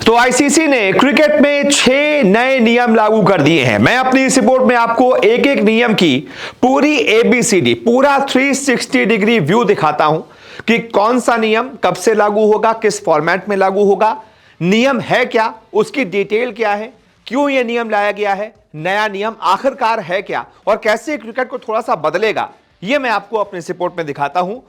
तो आईसीसी ने क्रिकेट में 6 नए नियम लागू कर दिए हैं। मैं अपनी इस रिपोर्ट में आपको एक एक नियम की पूरी एबीसीडी, पूरा 360 डिग्री व्यू दिखाता हूं कि कौन सा नियम कब से लागू होगा, किस फॉर्मेट में लागू होगा, नियम है क्या, उसकी डिटेल क्या है, क्यों यह नियम लाया गया है, नया नियम आखिरकार है क्या और कैसे क्रिकेट को थोड़ा सा बदलेगा, यह मैं आपको अपनी इस रिपोर्ट में दिखाता हूं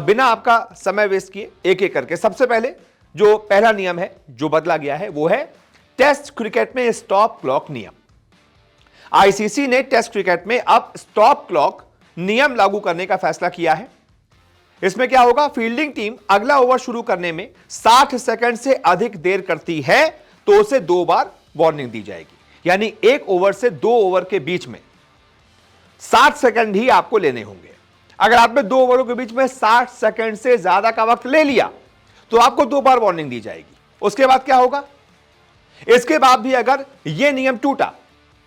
बिना आपका समय वेस्ट किए, एक एक करके। सबसे पहले जो पहला नियम है जो बदला गया है वो है टेस्ट क्रिकेट में स्टॉप क्लॉक नियम। आईसीसी ने टेस्ट क्रिकेट में अब स्टॉप क्लॉक नियम लागू करने का फैसला किया है। इसमें क्या होगा, फील्डिंग टीम अगला ओवर शुरू करने में 60 सेकंड से अधिक देर करती है तो उसे 2 बार वार्निंग दी जाएगी। यानी 1 ओवर से 2 ओवर के बीच में 60 सेकंड ही आपको लेने होंगे। अगर आपने 2 ओवरों के बीच में 60 सेकंड से ज्यादा का वक्त ले लिया तो आपको 2 बार वार्निंग दी जाएगी। उसके बाद क्या होगा, इसके बाद भी अगर यह नियम टूटा,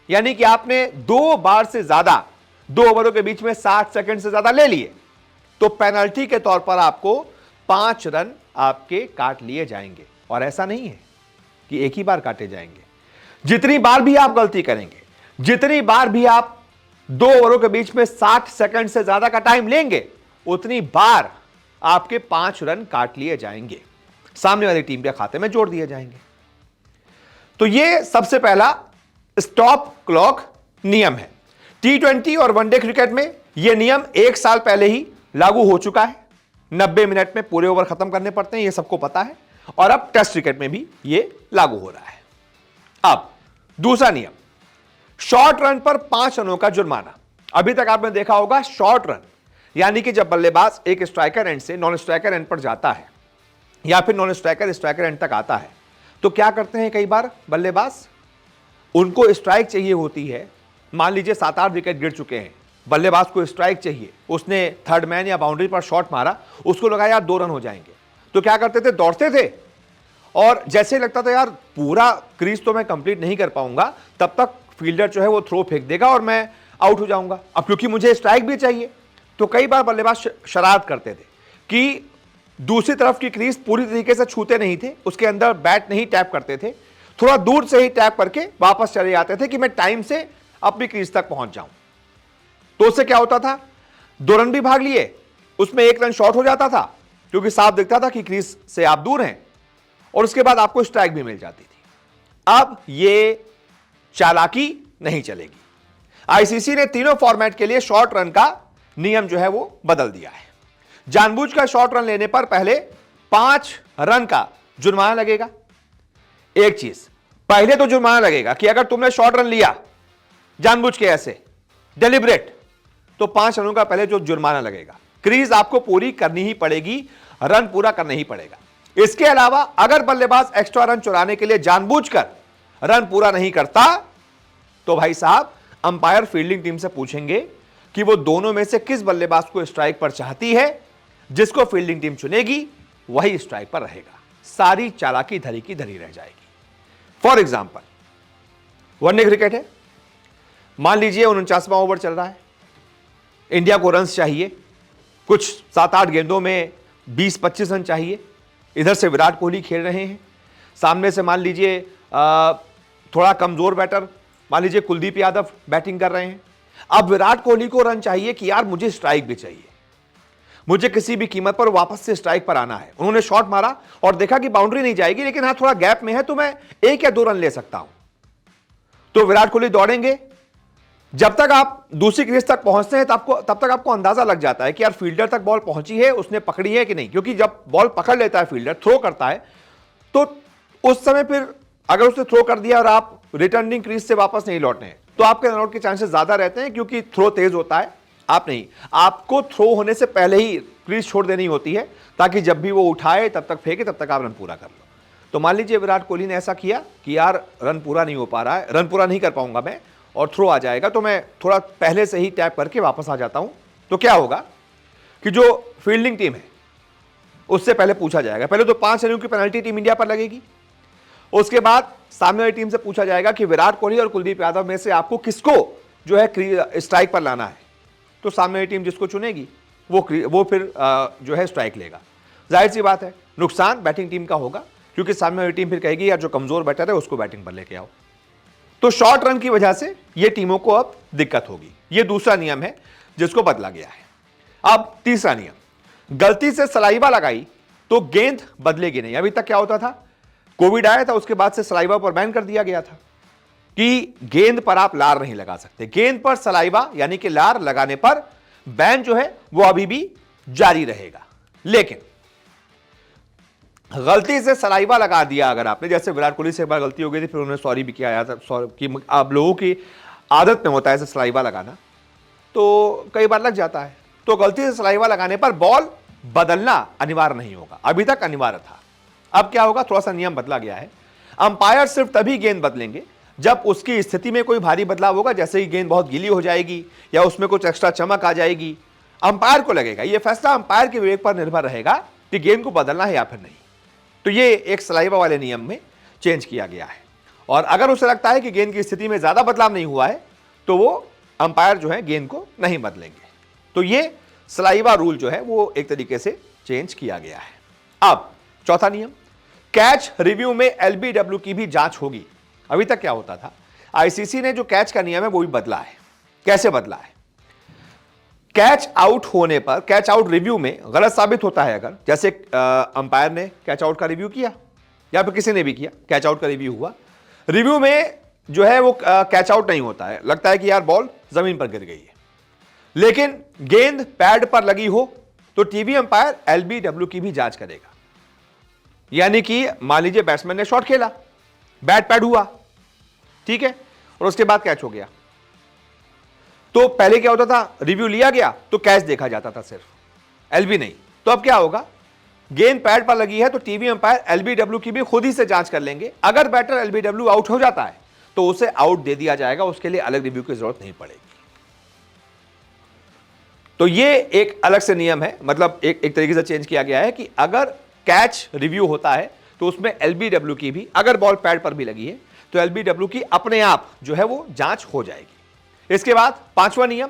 यानी कि आपने 2 बार से ज्यादा 2 ओवरों के बीच में 60 सेकंड से ज्यादा ले लिए, तो पेनल्टी के तौर पर आपको 5 रन आपके काट लिए जाएंगे। और ऐसा नहीं है कि एक ही बार काटे जाएंगे, जितनी बार भी आप गलती करेंगे, जितनी बार भी आप 2 ओवरों के बीच में 60 सेकंड से ज्यादा का टाइम लेंगे, उतनी बार आपके 5 रन काट लिए जाएंगे, सामने वाली टीम के खाते में जोड़ दिए जाएंगे। तो यह सबसे पहला स्टॉप क्लॉक नियम है। T20 और वनडे क्रिकेट में यह नियम 1 साल पहले ही लागू हो चुका है। 90 मिनट में पूरे ओवर खत्म करने पड़ते हैं, यह सबको पता है। और अब टेस्ट क्रिकेट में भी यह लागू हो रहा है। अब दूसरा नियम, शॉर्ट रन पर 5 रनों का जुर्माना। अभी तक आपने देखा होगा शॉर्ट रन यानी कि जब बल्लेबाज एक स्ट्राइकर एंड से नॉन स्ट्राइकर एंड पर जाता है या फिर नॉन स्ट्राइकर स्ट्राइकर एंड तक आता है, तो क्या करते हैं कई बार बल्लेबाज, उनको स्ट्राइक चाहिए होती है। मान लीजिए 7-8 विकेट गिर चुके हैं, बल्लेबाज को स्ट्राइक चाहिए, उसने थर्ड मैन या बाउंड्री पर शॉट मारा, उसको लगा यार 2 रन हो जाएंगे, तो क्या करते थे, दौड़ते थे और जैसे लगता था यार पूरा क्रीज तो मैं कंप्लीट नहीं कर पाऊंगा, तब तक फील्डर जो है वो थ्रो फेंक देगा और मैं आउट हो जाऊंगा। अब क्योंकि मुझे स्ट्राइक भी चाहिए, तो कई बार बल्लेबाज शरारत करते थे कि दूसरी तरफ की क्रीज पूरी तरीके से छूते नहीं थे, उसके अंदर बैट नहीं टैप करते थे, थोड़ा दूर से ही टैप करके वापस चले जाते थे कि मैं टाइम से अपनी क्रीज तक पहुंच जाऊं। तो उससे क्या होता था, 2 रन भी भाग लिए, उसमें 1 रन शॉर्ट हो जाता था क्योंकि साफ दिखता था कि क्रीज से आप दूर हैं, और उसके बाद आपको स्ट्राइक भी मिल जाती थी। अब यह चालाकी नहीं चलेगी। आईसीसी ने तीनों फॉर्मेट के लिए शॉर्ट रन का नियम जो है वो बदल दिया है। जानबूझकर शॉर्ट रन लेने पर पहले 5 रन का जुर्माना लगेगा। एक चीज, पहले तो जुर्माना लगेगा कि अगर तुमने शॉर्ट रन लिया जानबूझ के ऐसे डेलिब्रेट, तो 5 रनों का पहले जो जुर्माना लगेगा, क्रीज आपको पूरी करनी ही पड़ेगी, रन पूरा करना ही पड़ेगा। इसके अलावा अगर बल्लेबाज एक्स्ट्रा रन चुराने के लिए जानबूझकर रन पूरा नहीं करता, तो भाई साहब अंपायर फील्डिंग टीम से पूछेंगे कि वो दोनों में से किस बल्लेबाज को स्ट्राइक पर चाहती है। जिसको फील्डिंग टीम चुनेगी वही स्ट्राइक पर रहेगा। सारी चालाकी धरी की धरी रह जाएगी। फॉर एग्जाम्पल, वनडे क्रिकेट है, मान लीजिए 49वां ओवर चल रहा है, इंडिया को रन चाहिए, कुछ 7-8 गेंदों में 20-25 रन चाहिए। इधर से विराट कोहली खेल रहे हैं, सामने से मान लीजिए थोड़ा कमजोर बैटर, मान लीजिए कुलदीप यादव बैटिंग कर रहे हैं। अब विराट कोहली को रन चाहिए कि यार मुझे स्ट्राइक भी चाहिए, मुझे किसी भी कीमत पर वापस से स्ट्राइक पर आना है। उन्होंने शॉट मारा और देखा कि बाउंड्री नहीं जाएगी, लेकिन हां थोड़ा गैप में है तो मैं 1 या 2 रन ले सकता हूं। तो विराट कोहली दौड़ेंगे। जब तक आप दूसरी क्रीज तक पहुंचते हैं तब तक आपको अंदाजा लग जाता है कि यार फील्डर तक बॉल पहुंची है, उसने पकड़ी है कि नहीं। क्योंकि जब बॉल पकड़ लेता है फील्डर, थ्रो करता है, तो उस समय फिर अगर उसने थ्रो कर दिया और आप रिटर्निंग क्रीज से वापस नहीं लौटे हैं, तो आपके रन आउट के चांसेस ज्यादा रहते हैं, क्योंकि थ्रो तेज होता है। आप नहीं, आपको थ्रो होने से पहले ही क्रीज छोड़ देनी होती है, ताकि जब भी वो उठाए तब तक फेंके, तब तक आप रन पूरा कर लो। तो मान लीजिए विराट कोहली ने ऐसा किया कि यार रन पूरा नहीं हो पा रहा है, रन पूरा नहीं कर पाऊंगा मैं और थ्रो आ जाएगा, तो मैं थोड़ा पहले से ही टैप करके वापस आ जाता हूं। तो क्या होगा कि जो फील्डिंग टीम है उससे पहले पूछा जाएगा, पहले तो 5 रनों की पेनल्टी टीम इंडिया पर लगेगी। उसके बाद सामने वाली टीम से पूछा जाएगा कि विराट कोहली और कुलदीप यादव में से आपको किसको जो है स्ट्राइक पर लाना है। तो सामने वाली टीम जिसको चुनेगी वो फिर जो है स्ट्राइक लेगा। जाहिर सी बात है नुकसान बैटिंग टीम का होगा, क्योंकि सामने वाली टीम फिर कहेगी यार जो कमजोर बैटर है उसको बैटिंग पर लेके आओ। तो शॉर्ट रन की वजह से ये टीमों को अब दिक्कत होगी। ये दूसरा नियम है जिसको बदला गया है। अब तीसरा नियम, गलती से सलाइवा लगाई तो गेंद बदलेगी नहीं। अभी तक क्या होता था, कोविड आया था उसके बाद से सलाइवा पर बैन कर दिया गया था कि गेंद पर आप लार नहीं लगा सकते। गेंद पर सलाइवा यानी कि लार लगाने पर बैन जो है वो अभी भी जारी रहेगा। लेकिन गलती से सलाइवा लगा दिया अगर आपने, जैसे विराट कोहली से एक बार गलती हो गई थी, फिर उन्होंने सॉरी भी किया था, कि आप लोगों की आदत में होता है ऐसे सलाइवा लगाना, तो कई बार लग जाता है। तो गलती से सलाइवा लगाने पर बॉल बदलना अनिवार्य नहीं होगा, अभी तक अनिवार्य था। अब क्या होगा, थोड़ा सा नियम बदला गया है। अंपायर सिर्फ तभी गेंद बदलेंगे जब उसकी स्थिति में कोई भारी बदलाव होगा, जैसे ही गेंद बहुत गीली हो जाएगी या उसमें कुछ एक्स्ट्रा चमक आ जाएगी, अंपायर को लगेगा। यह फैसला अंपायर के विवेक पर निर्भर रहेगा कि गेंद को बदलना है या फिर नहीं। तो ये एक सलाइवा वाले नियम में चेंज किया गया है। और अगर उसे लगता है कि गेंद की स्थिति में ज्यादा बदलाव नहीं हुआ है तो वो अंपायर जो है गेंद को नहीं बदलेंगे। तो ये सलाइवा रूल जो है वो एक तरीके से चेंज किया गया है। अब चौथा नियम, कैच रिव्यू में एलबीडब्ल्यू की भी जांच होगी। अभी तक क्या होता था, आईसीसी ने जो कैच का नियम है वो भी बदला है। कैसे बदला है, कैच आउट होने पर, कैच आउट रिव्यू में गलत साबित होता है अगर, जैसे अंपायर ने कैच आउट का रिव्यू किया या फिर किसी ने भी किया, कैच आउट का रिव्यू हुआ, रिव्यू में जो है वो कैच आउट नहीं होता है, लगता है कि यार बॉल जमीन पर गिर गई है, लेकिन गेंद पैड पर लगी हो तो टीवी अंपायर एलबीडब्ल्यू की भी जांच करेगा। यानी कि मान लीजिए बैट्समैन ने शॉट खेला, बैट पैड हुआ, ठीक है, और उसके बाद कैच हो गया, तो पहले क्या होता था, रिव्यू लिया गया तो कैच देखा जाता था सिर्फ, एलबी नहीं। तो अब क्या होगा, गेंद पैड पर लगी है तो टीवी अंपायर एलबीडब्ल्यू की भी खुद ही से जांच कर लेंगे। अगर बैटर एलबीडब्ल्यू आउट हो जाता है तो उसे आउट दे दिया जाएगा, उसके लिए अलग रिव्यू की जरूरत नहीं पड़ेगी। तो ये एक अलग से नियम है, मतलब एक तरीके से चेंज किया गया है कि अगर कैच रिव्यू होता है तो उसमें एलबीडब्ल्यू की भी, अगर बॉल पैड पर भी लगी है तो एलबीडब्ल्यू की अपने आप जो है वो जांच हो जाएगी। इसके बाद पांचवा नियम,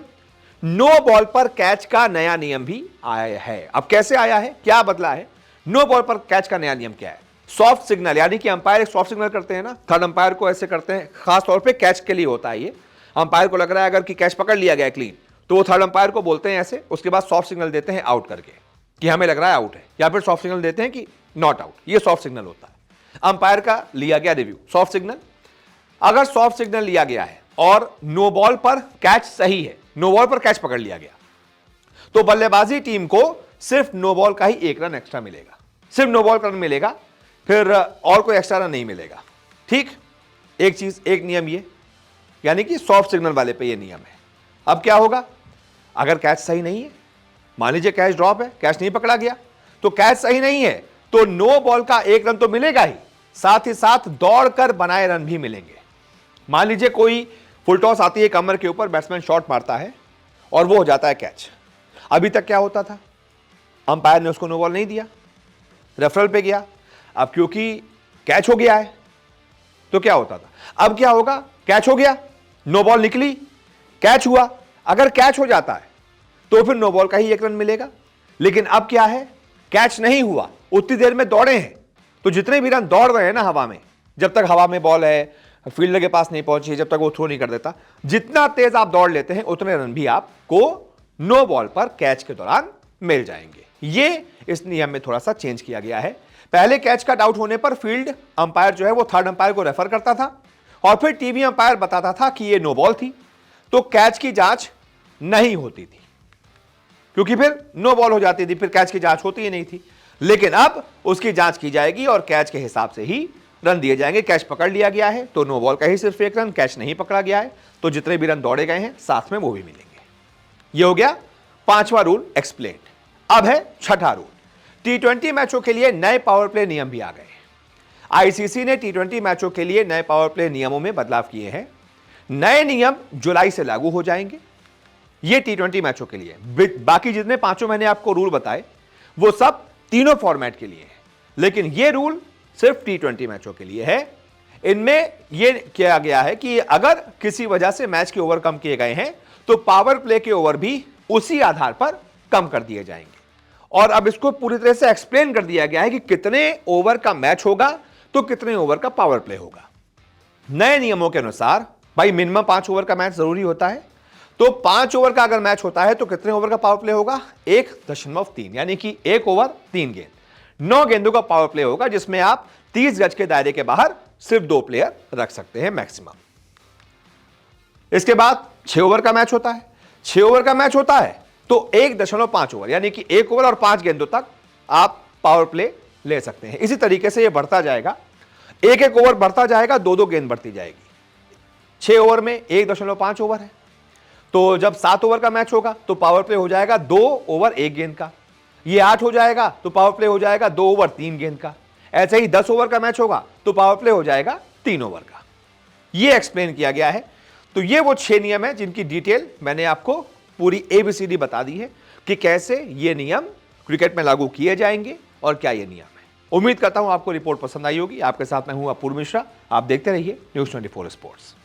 नो बॉल पर कैच का नया नियम भी आया है। अब कैसे आया है, क्या बदला है, नो बॉल पर कैच का नया नियम क्या है, सॉफ्ट सिग्नल, यानी कि अंपायर एक सॉफ्ट सिग्नल करते हैं ना, थर्ड अंपायर को ऐसे करते हैं, खास तौर पे कैच के लिए होता है ये। अंपायर को लग रहा है अगर कि कैच पकड़ लिया गया क्लीन, तो वो थर्ड अंपायर को बोलते हैं ऐसे, उसके बाद सॉफ्ट सिग्नल देते हैं आउट करके कि हमें लग रहा है आउट है, या फिर सॉफ्ट सिग्नल देते हैं कि नॉट आउट, ये सॉफ्ट सिग्नल होता है। अंपायर का लिया गया रिव्यू, सॉफ्ट सिग्नल। अगर सॉफ्ट सिग्नल लिया गया है और नो बॉल पर कैच सही है, नो बॉल पर कैच पकड़ लिया गया, तो बल्लेबाजी टीम को सिर्फ नो बॉल का ही एक रन एक्स्ट्रा मिलेगा, सिर्फ नो बॉल का रन मिलेगा, फिर और कोई एक्स्ट्रा रन नहीं मिलेगा। ठीक, एक चीज, एक नियम ये, यानी कि सॉफ्ट सिग्नल वाले पे ये नियम है। अब क्या होगा, अगर कैच सही नहीं है, मान लीजिए कैच ड्रॉप है, कैच नहीं पकड़ा गया, तो कैच सही नहीं है तो नो बॉल का एक रन तो मिलेगा ही, साथ ही साथ दौड़कर बनाए रन भी मिलेंगे। मान लीजिए कोई फुल टॉस आती है कमर के ऊपर, बैट्समैन शॉट मारता है और वो हो जाता है कैच। अभी तक क्या होता था, अंपायर ने उसको नो बॉल नहीं दिया, रेफरल पे गया, अब क्योंकि कैच हो गया है तो क्या होता था, अब क्या होगा, कैच हो गया, नो बॉल निकली, कैच हुआ, अगर कैच हो जाता है तो फिर नो बॉल का ही एक रन मिलेगा। लेकिन अब क्या है, कैच नहीं हुआ, उतनी देर में दौड़े हैं, तो जितने भी रन दौड़ रहे हैं ना हवा में, जब तक हवा में बॉल है, फील्डर के पास नहीं पहुंची है, जब तक वो थ्रो नहीं कर देता, जितना तेज आप दौड़ लेते हैं उतने रन भी आपको नो बॉल पर कैच के दौरान मिल जाएंगे। ये इस नियम में थोड़ा सा चेंज किया गया है। पहले कैच का डाउट होने पर फील्ड अंपायर जो है वो थर्ड अंपायर को रेफर करता था और फिर टीवी अंपायर बताता था कि ये नो बॉल थी, तो कैच की जांच नहीं होती थी, क्योंकि फिर नो बॉल हो जाती थी, फिर कैच की जांच होती ही नहीं थी। लेकिन अब उसकी जांच की जाएगी और कैच के हिसाब से ही रन दिए जाएंगे। कैच पकड़ लिया गया है तो नो बॉल का ही सिर्फ एक रन, कैच नहीं पकड़ा गया है तो जितने भी रन दौड़े गए हैं साथ में वो भी मिलेंगे। ये हो गया पांचवा रूल एक्सप्लेन। अब है छठा रूल, टी20 मैचों के लिए नए पावर प्ले नियम भी आ गए। आईसीसी ने टी20 मैचों के लिए नए पावर प्ले नियमों में बदलाव किए हैं। नए नियम जुलाई से लागू हो जाएंगे, ये टी20 मैचों के लिए। बाकी जितने पांचों मैंने आपको रूल बताए वो सब तीनों फॉर्मेट के लिए हैं, लेकिन ये रूल सिर्फ टी20 मैचों के लिए है। इनमें यह किया गया है कि अगर किसी वजह से मैच के ओवर कम किए गए हैं तो पावर प्ले के ओवर भी उसी आधार पर कम कर दिए जाएंगे। और अब इसको पूरी तरह से एक्सप्लेन कर दिया गया है कि कितने ओवर का मैच होगा तो कितने ओवर का पावर प्ले होगा। नए नियमों के अनुसार भाई मिनिमम 5 ओवर का मैच जरूरी होता है, तो 5 ओवर का अगर मैच होता है तो कितने ओवर का पावर प्ले होगा, 1.3, यानी कि 1 ओवर 3 गेंद, 9 गेंदों का पावर प्ले होगा, जिसमें आप 30 गज के दायरे के बाहर सिर्फ 2 प्लेयर रख सकते हैं मैक्सिमम। इसके बाद 6 ओवर का मैच होता है। 6 ओवर का मैच होता है तो 1.5 ओवर, यानी कि 1 ओवर और 5 गेंदों तक आप पावर प्ले ले सकते हैं। इसी तरीके से यह बढ़ता जाएगा, 1-1 ओवर बढ़ता जाएगा, 2-2 गेंद बढ़ती जाएगी। 6 ओवर में 1.5 ओवर है, तो जब 7 ओवर का मैच होगा तो पावर प्ले हो जाएगा 2 ओवर 1 गेंद का। ये 8 हो जाएगा तो पावर प्ले हो जाएगा 2 ओवर 3 गेंद का। ऐसे ही 10 ओवर का मैच होगा तो पावर प्ले हो जाएगा 3 ओवर का। ये एक्सप्लेन किया गया है। तो ये वो 6 नियम है जिनकी डिटेल मैंने आपको पूरी ABCD बता दी है कि कैसे ये नियम क्रिकेट में लागू किए जाएंगे और क्या ये नियम है। उम्मीद करता हूं आपको रिपोर्ट पसंद आई होगी। आपके साथ मैं हूं अपूर्व मिश्रा। आप देखते रहिए News 24 स्पोर्ट्स।